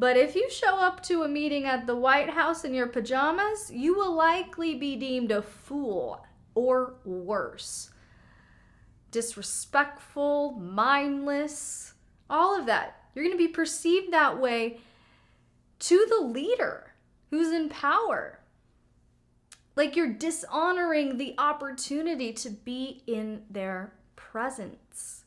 But if you show up to a meeting at the White House in your pajamas, you will likely be deemed a fool or worse. Disrespectful, mindless, all of that. You're going to be perceived that way to the leader who's in power. Like you're dishonoring the opportunity to be in their presence.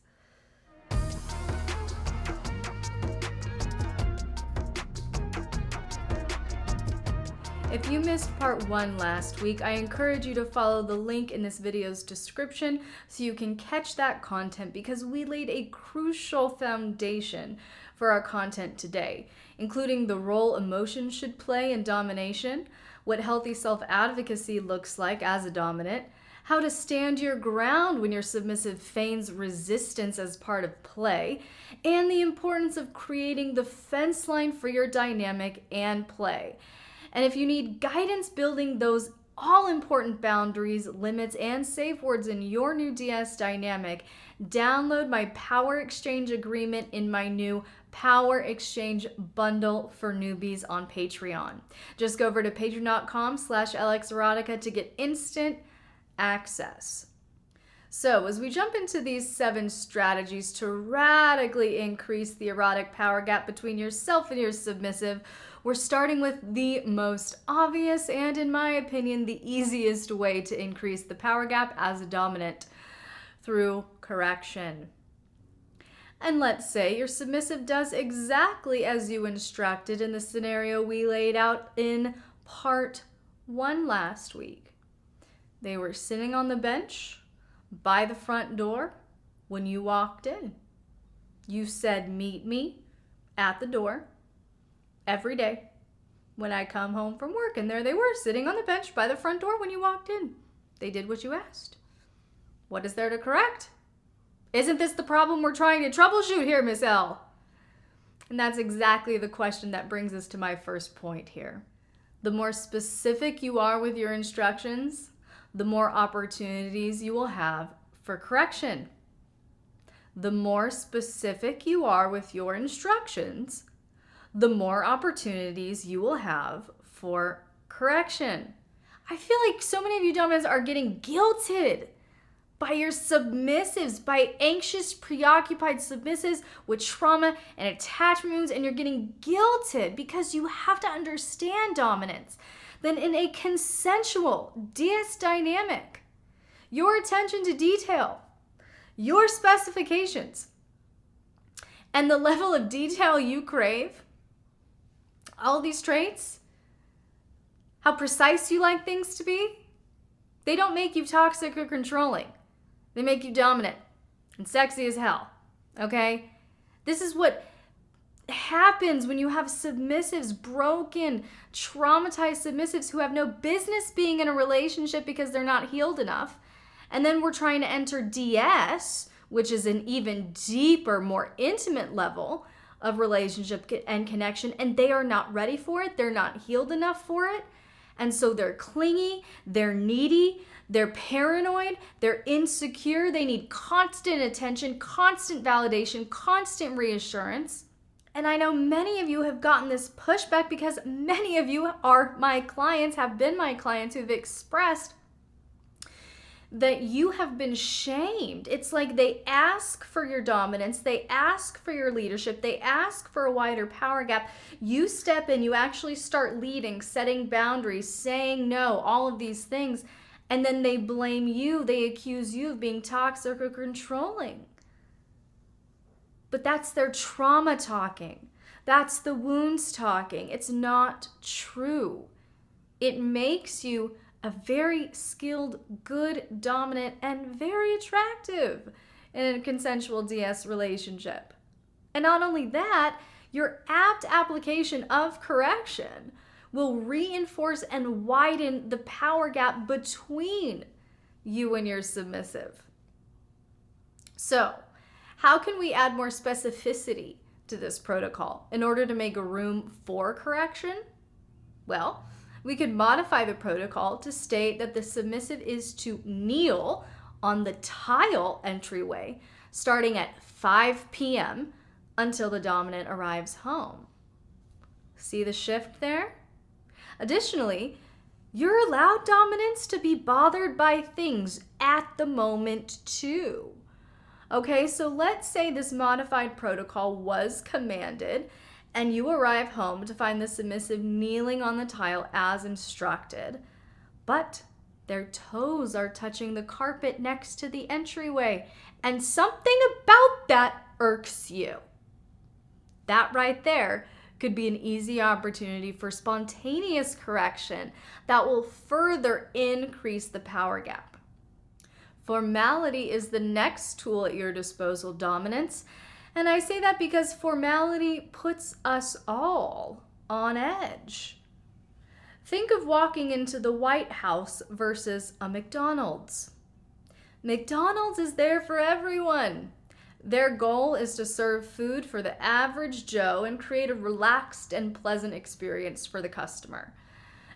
If you missed part 1 last week, I encourage you to follow the link in this video's description so you can catch that content, because we laid a crucial foundation for our content today, including the role emotion should play in domination, what healthy self-advocacy looks like as a dominant, how to stand your ground when your submissive feigns resistance as part of play, and the importance of creating the fence line for your dynamic and play. And if you need guidance building those all-important boundaries, limits, and safe words in your new DS dynamic, download my Power Exchange agreement in my new Power Exchange bundle for newbies on Patreon. Just go over to patreon.com/LXerotica to get instant access. So as we jump into these 7 strategies to radically increase the erotic power gap between yourself and your submissive, we're starting with the most obvious and, in my opinion, the easiest way to increase the power gap as a dominant: through correction. And let's say your submissive does exactly as you instructed in the scenario we laid out in part 1 last week. They were sitting on the bench by the front door when you walked in. You said, "Meet me at the door every day when I come home from work." And there they were, sitting on the bench by the front door when you walked in. They did what you asked. What is there to correct? Isn't this the problem we're trying to troubleshoot here, Miss Elle? And that's exactly the question that brings us to my first point here. The more specific you are with your instructions, the more opportunities you will have for correction. The more specific you are with your instructions, the more opportunities you will have for correction. I feel like so many of you dominants are getting guilted by your submissives, by anxious, preoccupied submissives with trauma and attachment wounds, and you're getting guilted because you have to understand, dominance, then in a consensual DS dynamic, your attention to detail, your specifications, and the level of detail you crave, all these traits, how precise you like things to be, they don't make you toxic or controlling. They make you dominant and sexy as hell, okay? This is what happens when you have submissives, broken, traumatized submissives who have no business being in a relationship because they're not healed enough. And then we're trying to enter DS, which is an even deeper, more intimate level of relationship and connection, and they are not ready for it. They're not healed enough for it. And so they're clingy, they're needy, they're paranoid, they're insecure, they need constant attention, constant validation, constant reassurance. And I know many of you have gotten this pushback because many of you are my clients, have been my clients who've expressed that you have been shamed. It's like they ask for your dominance, they ask for your leadership, they ask for a wider power gap. You step in, you actually start leading, setting boundaries, saying no, all of these things, and then they blame you, they accuse you of being toxic or controlling. But that's their trauma talking. That's the wounds talking. It's not true. It makes you a very skilled, good, dominant, and very attractive in a consensual DS relationship. And not only that, your apt application of correction will reinforce and widen the power gap between you and your submissive. So, how can we add more specificity to this protocol in order to make room for correction? Well, we could modify the protocol to state that the submissive is to kneel on the tile entryway starting at 5 p.m. until the dominant arrives home. See the shift there? Additionally, you're allowed dominance to be bothered by things at the moment too. Okay, so let's say this modified protocol was commanded and you arrive home to find the submissive kneeling on the tile as instructed, but their toes are touching the carpet next to the entryway, and something about that irks you. That right there could be an easy opportunity for spontaneous correction that will further increase the power gap. Formality is the next tool at your disposal, dominance. And I say that because formality puts us all on edge. Think of walking into the White House versus a McDonald's. McDonald's is there for everyone. Their goal is to serve food for the average Joe and create a relaxed and pleasant experience for the customer.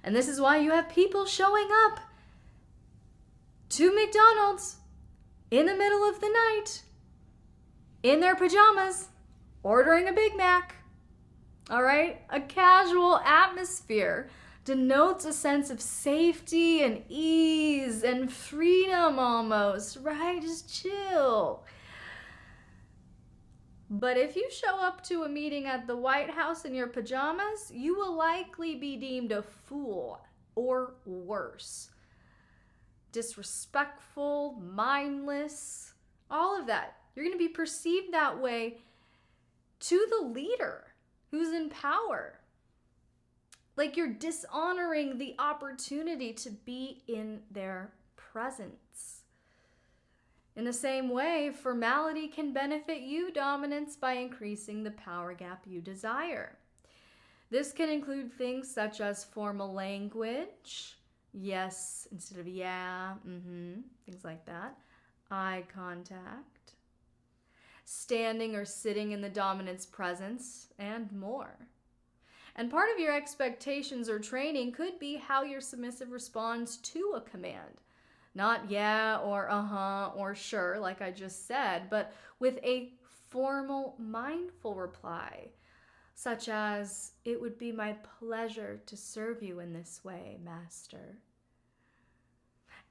And this is why you have people showing up to McDonald's in the middle of the night in their pajamas ordering a Big Mac. All right? A casual atmosphere denotes a sense of safety and ease and freedom almost, right? Just chill. But if you show up to a meeting at the White House in your pajamas, you will likely be deemed a fool or worse. Disrespectful, mindless, all of that. You're going to be perceived that way to the leader who's in power. Like you're dishonoring the opportunity to be in their presence. In the same way, formality can benefit you, dominance, by increasing the power gap you desire. This can include things such as formal language, yes instead of yeah, things like that, eye contact, standing or sitting in the dominant's presence, and more. And part of your expectations or training could be how your submissive responds to a command. Not yeah or uh-huh or sure, like I just said, but with a formal, mindful reply, such as, "It would be my pleasure to serve you in this way, master."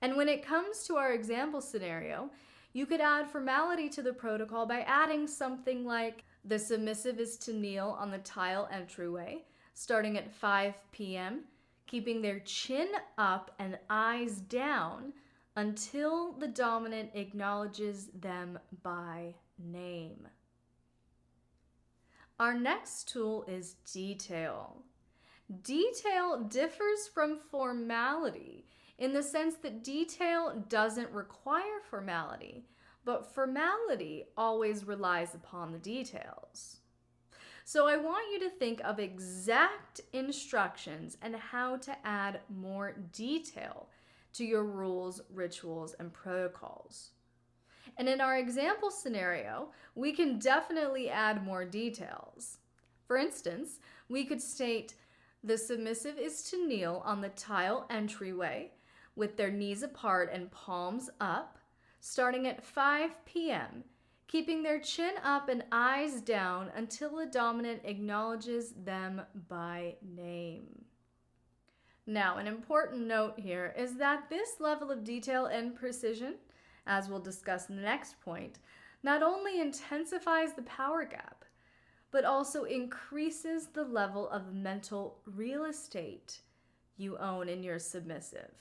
And when it comes to our example scenario, you could add formality to the protocol by adding something like, the submissive is to kneel on the tile entryway, starting at 5 p.m., keeping their chin up and eyes down until the dominant acknowledges them by name. Our next tool is detail. Detail differs from formality in the sense that detail doesn't require formality, but formality always relies upon the details. So I want you to think of exact instructions and how to add more detail to your rules, rituals, and protocols. And in our example scenario, we can definitely add more details. For instance, we could state, the submissive is to kneel on the tile entryway with their knees apart and palms up, starting at 5 p.m., keeping their chin up and eyes down until the dominant acknowledges them by name. Now, an important note here is that this level of detail and precision, as we'll discuss in the next point, not only intensifies the power gap, but also increases the level of mental real estate you own in your submissive.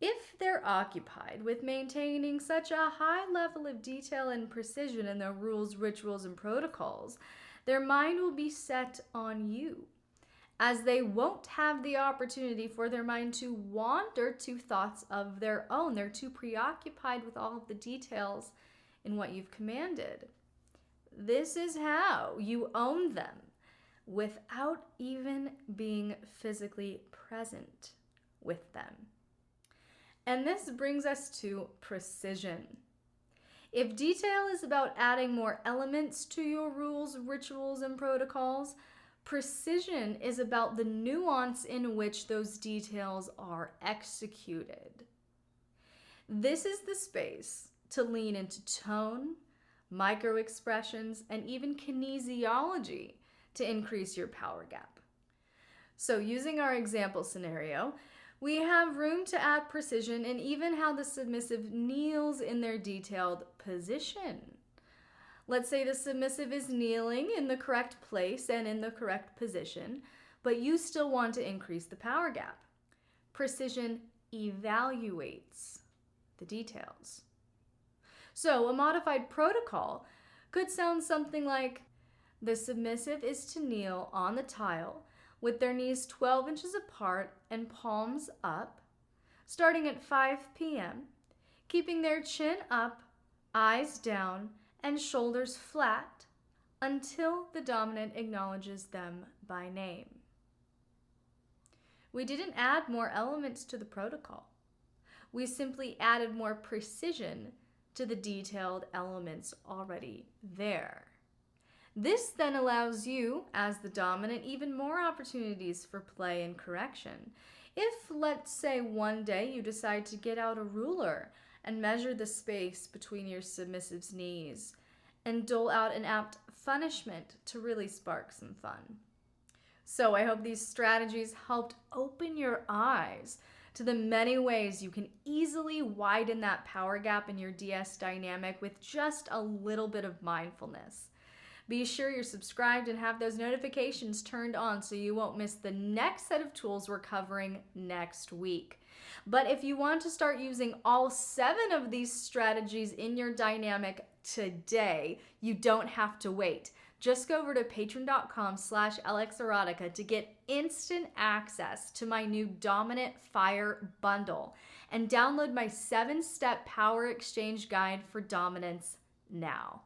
If they're occupied with maintaining such a high level of detail and precision in their rules, rituals, and protocols, their mind will be set on you, as they won't have the opportunity for their mind to wander to thoughts of their own. They're too preoccupied with all of the details in what you've commanded. This is how you own them without even being physically present with them. And this brings us to precision. If detail is about adding more elements to your rules, rituals, and protocols, precision is about the nuance in which those details are executed. This is the space to lean into tone, micro expressions, and even kinesiology to increase your power gap. So using our example scenario, we have room to add precision in even how the submissive kneels in their detailed position. Let's say the submissive is kneeling in the correct place and in the correct position, but you still want to increase the power gap. Precision evaluates the details. So a modified protocol could sound something like, the submissive is to kneel on the tile with their knees 12 inches apart and palms up, starting at 5 p.m., keeping their chin up, eyes down, and shoulders flat until the dominant acknowledges them by name. We didn't add more elements to the protocol. We simply added more precision to the detailed elements already there. This then allows you, as the dominant, even more opportunities for play and correction. If, let's say, one day you decide to get out a ruler and measure the space between your submissive's knees and dole out an apt punishment to really spark some fun. So I hope these strategies helped open your eyes to the many ways you can easily widen that power gap in your DS dynamic with just a little bit of mindfulness. Be sure you're subscribed and have those notifications turned on so you won't miss the next set of tools we're covering next week. But if you want to start using all 7 of these strategies in your dynamic today, you don't have to wait. Just go over to patreon.com/LXerotica to get instant access to my new Dominant Fire bundle and download my 7-step power exchange guide for dominance now.